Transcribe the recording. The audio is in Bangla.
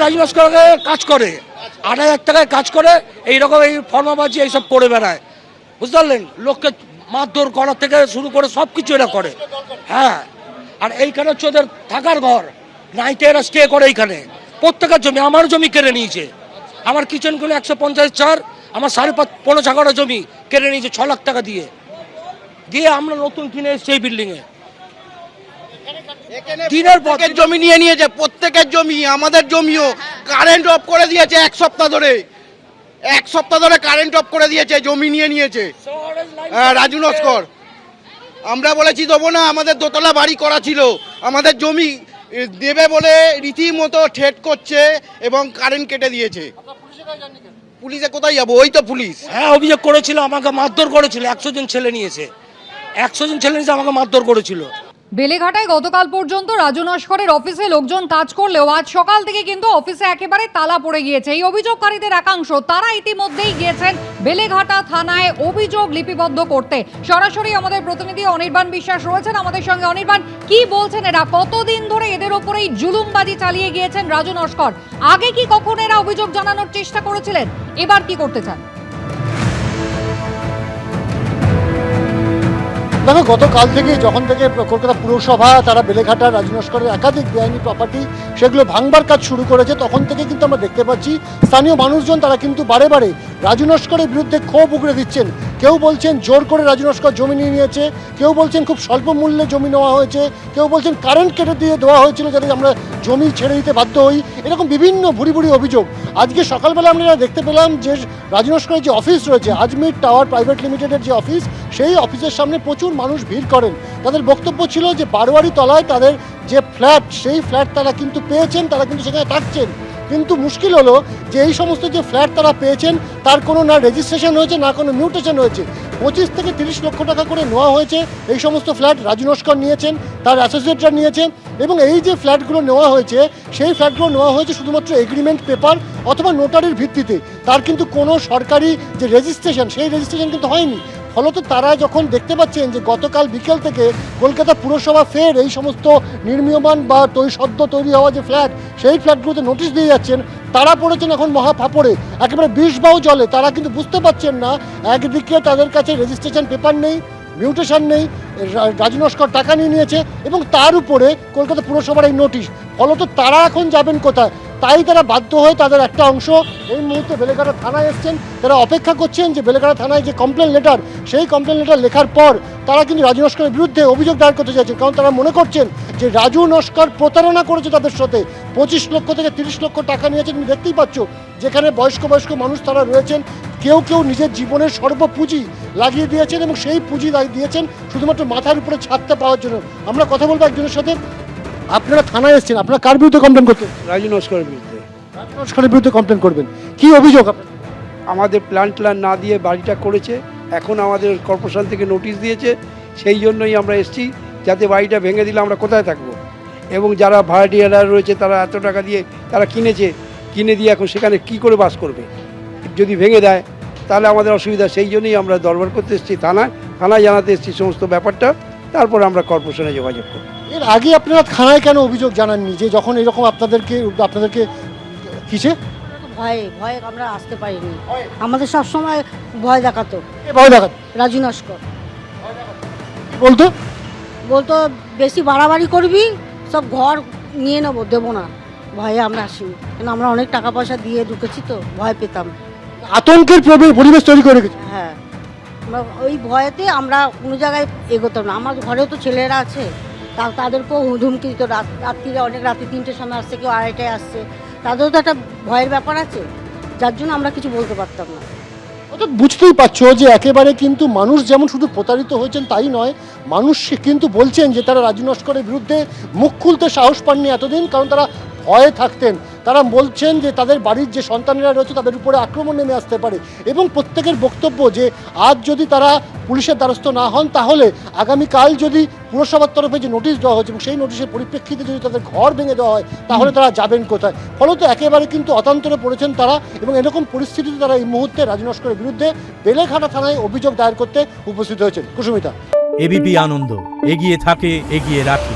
রাজু নস্করকে কাজ করে, 8,000 টাকায় কাজ করে, এইরকম এই ফর্মাবাজি এইসব করে বেড়ায়, বুঝতে পারলেন? লোককে মারধর করা থেকে শুরু করে সব কিছু এরা করে। হ্যাঁ, আর এইখানে হচ্ছে ওদের থাকার ঘর, নাইটে এরা স্টে করে এইখানে। প্রত্যেকের জমি, আমার জমি কেড়ে নিয়েছে, আমার কিচেন গুলো 150 আমার 5.5 কাঠা জমি কেড়ে নিয়েছে 6 লাখ টাকা দিয়ে আমরা নতুন কিনে এসেছি এই বিল্ডিং এ। দিনের পর জমি নিয়ে নিয়েছে, প্রত্যেকের জমি, আমাদের জমিও কারেন্ট অফ করে দিয়েছে। এক সপ্তাহ ধরে কারেন্ট অফ করে দিয়েছে, জমি নিয়ে নিয়েছে রাজু নস্কর। আমরা বলেছি দেবো না, আমাদের দোতলা বাড়ি করা ছিল, আমাদের জমি দেবে বলে রীতিমতো ঠেট করছে এবং কারেন্ট কেটে দিয়েছে। পুলিশে কোথায় যাবো? ওই তো পুলিশ। হ্যাঁ, অভিযোগ করেছিল, আমাকে মারধর করেছিল, 100 জন ছেলে নিয়েছে, আমাকে মারধর করেছিল। বেলেঘাটায় গতকাল পর্যন্ত রাজু নস্করের অফিসে লোকজন কাজ করলেও আজ সকাল থেকে কিন্তু অফিসে একেবারে তালা পড়ে গিয়েছে। এই অভিযোগকারীদের একাংশ তারা ইতিমধ্যেই গিয়েছেন বেলেঘাটা থানায় অভিযোগ লিপিবদ্ধ করতে। সরাসরি আমাদের প্রতিনিধি অনির্বাণ বিশ্বাস রয়েছেন আমাদের সঙ্গে। অনির্বাণ, কি বলছেন এরা? কতদিন ধরে এদের ওপরেই জুলুমবাজি চালিয়ে গিয়েছেন রাজু নস্কর? আগে কি কখন এরা অভিযোগ জানানোর চেষ্টা করেছিলেন? এবার কি করতে চান? দেখো, গতকাল থেকে যখন থেকে কলকাতা পুরসভা তারা বেলেঘাটা রাজু নস্করের একাধিক বেআইনি প্রপার্টি সেগুলো ভাঙবার কাজ শুরু করেছে, তখন থেকে কিন্তু আমরা দেখতে পাচ্ছি স্থানীয় মানুষজন তারা কিন্তু বারে বারে রাজু নস্করের বিরুদ্ধে ক্ষোভ উগড়ে দিচ্ছেন। কেউ বলছেন জোর করে রাজু নস্কর জমি নিয়ে নিয়েছে, কেউ বলছেন খুব স্বল্প মূল্যে জমি নেওয়া হয়েছে, কেউ বলছেন কারেন্ট কেটে দিয়ে দেওয়া হয়েছিল যাতে আমরা জমি ছেড়ে দিতে বাধ্য হই। এরকম বিভিন্ন ভুরি ভুরি অভিযোগ। আজকে সকালবেলা আমরা দেখতে পেলাম যে রাজু নস্করের যে অফিস রয়েছে, আজমির টাওয়ার প্রাইভেট লিমিটেডের যে অফিস, সেই অফিসের সামনে প্রচুর মানুষ ভিড় করেন। তাদের বক্তব্য ছিল যে বারোয়ারি তলায় তাদের যে ফ্ল্যাট, সেই ফ্ল্যাট তারা কিন্তু পেয়েছেন, তারা কিন্তু সেখানে থাকছেন। কিন্তু মুশকিল হলো যে এই সমস্ত যে ফ্ল্যাট তারা পেয়েছেন তার কোনো না রেজিস্ট্রেশন হয়েছে, না কোনো মিউটেশন হয়েছে। 25 থেকে 30 লক্ষ টাকা করে নেওয়া হয়েছে এই সমস্ত ফ্ল্যাট। রাজু নস্কর নিয়েছেন, তার অ্যাসোসিয়েটরা নিয়েছেন, এবং এই যে ফ্ল্যাটগুলো নেওয়া হয়েছে সেই ফ্ল্যাটগুলো নেওয়া হয়েছে শুধুমাত্র এগ্রিমেন্ট পেপার অথবা নোটারির ভিত্তিতে। তার কিন্তু কোনো সরকারি যে রেজিস্ট্রেশন, সেই রেজিস্ট্রেশন কিন্তু হয়নি। ফলত তারা যখন দেখতে পাচ্ছেন যে গতকাল বিকেল থেকে কলকাতা পুরসভা ফের এই সমস্ত নির্মীয়মান বা সদ্য তৈরি হওয়া যে ফ্ল্যাট, সেই ফ্ল্যাটগুলোতে নোটিশ দিয়ে যাচ্ছেন, তারা পড়েছেন এখন মহা ফাপড়ে, একেবারে বিষবাও জলে। তারা কিন্তু বুঝতে পারছেন না, একদিকে তাদের কাছে রেজিস্ট্রেশন পেপার নেই, মিউটেশন নেই, রাজু নস্কর টাকা নিয়ে নিয়েছে, এবং তার উপরে কলকাতা পুরসভার এই নোটিশ। ফলত তারা এখন যাবেন কোথায়? তাই তারা বাধ্য হয়ে তাদের একটা অংশ এই মুহূর্তে বেলেঘাটা থানায় এসছেন। তারা অপেক্ষা করছেন যে বেলেঘাটা থানায় যে কমপ্লেন লেটার, সেই কমপ্লেন লেটার লেখার পর তারা কিন্তু রাজু নস্করের বিরুদ্ধে অভিযোগ দায়ের করতে চাইছেন। কারণ তারা মনে করছেন যে রাজু নস্কর প্রতারণা করেছে তাদের সাথে, 25 লক্ষ থেকে 30 লক্ষ টাকা নিয়েছে। তুমি দেখতেই পাচ্ছ যেখানে বয়স্ক মানুষ তারা রয়েছেন, কেউ কেউ নিজের জীবনের সর্বপুঁজি লাগিয়ে দিয়েছেন, এবং সেই পুঁজি দিয়েছেন শুধুমাত্র মাথার উপরে ছাদটা পাওয়ার জন্য। আমরা কথা বলবো একজনের সাথে। আপনারা থানায় এসেছেন, আপনারা কার বিরুদ্ধে কমপ্লেন করতেন? রাজু নস্করের বিরুদ্ধে। রাজু নস্করের বিরুদ্ধে কমপ্লেন করবেন, কি অভিযোগ? আমাদের প্ল্যান না দিয়ে বাড়িটা করেছে, এখন আমাদের কর্পোরেশন থেকে নোটিশ দিয়েছে, সেই জন্যই আমরা এসেছি, যাতে বাড়িটা ভেঙে দিলে আমরা কোথায় থাকবো। এবং যারা ভাড়াটিয়ারা রয়েছে তারা এত টাকা দিয়ে তারা কিনে দিয়ে এখন সেখানে কি করে বাস করবে? যদি ভেঙে দেয় তাহলে আমাদের অসুবিধা। সেই জন্যই আমরা দরবার করতে এসেছি থানায় জানাতে এসেছি সমস্ত ব্যাপারটা, তারপর আমরা কর্পোরেশনে যোগাযোগ করব। এর আগে আপনারা থানায় কেন অভিযোগ জানাননি যে যখন এরকম আপনাদেরকে কিসে ভয়ে আমরা আসতে পারিনি? আমাদের সবসময় ভয় দেখাতো। রাজু নস্কর বলতো বেশি বাড়াবাড়ি করবি, সব ঘর নিয়ে নেবো, দেবো না। ভয়ে আমরা আসিনি, কেন আমরা অনেক টাকা পয়সা দিয়ে ঢুকেছি, তো ভয় পেতাম। আতঙ্কের পরিবেশ তৈরি করে রেখেছে। হ্যাঁ, আমরা ওই ভয়েতে আমরা কোনো জায়গায় এগোতাম না। আমার ঘরেও তো ছেলেরা আছে, তাদেরকেও হুমকি দিত। রাত্রিরে অনেক রাত্রি 3টের সময় আসছে, কেউ 2:30টায় আসছে, তাদেরও তো একটা ভয়ের ব্যাপার আছে, যার জন্য আমরা কিছু বলতে পারতাম না। অর্থাৎ বুঝতেই পারছো যে একেবারে কিন্তু মানুষ যেমন শুধু প্রতারিত হয়েছেন তাই নয়, মানুষ কিন্তু বলছেন যে তারা রাজু নস্করের বিরুদ্ধে মুখ খুলতে সাহস পাননি এতদিন, কারণ তারা ভয়ে থাকতেন। তারা বলছেন যে তাদের বাড়ির যে সন্তানেরা রয়েছে তাদের উপরে আক্রমণ নেমে আসতে পারে, এবং প্রত্যেকের বক্তব্য যে আজ যদি তারা পুলিশের দ্বারস্থ না হন তাহলে আগামীকাল যদি পুরসভার তরফে যে নোটিশ দেওয়া হয়েছে এবং সেই নোটিশের পরিপ্রেক্ষিতে যদি তাদের ঘর ভেঙে দেওয়া হয় তাহলে তারা যাবেন কোথায়? ফলত একেবারে কিন্তু অতান্তরে পড়েছেন তারা, এবং এরকম পরিস্থিতিতে তারা এই মুহূর্তে রাজু নস্করের বিরুদ্ধে বেলেঘাটা থানায় অভিযোগ দায়ের করতে উপস্থিত হয়েছেন। কুসুমিতা, এবিপি আনন্দ, এগিয়ে থাকে, এগিয়ে রাখে।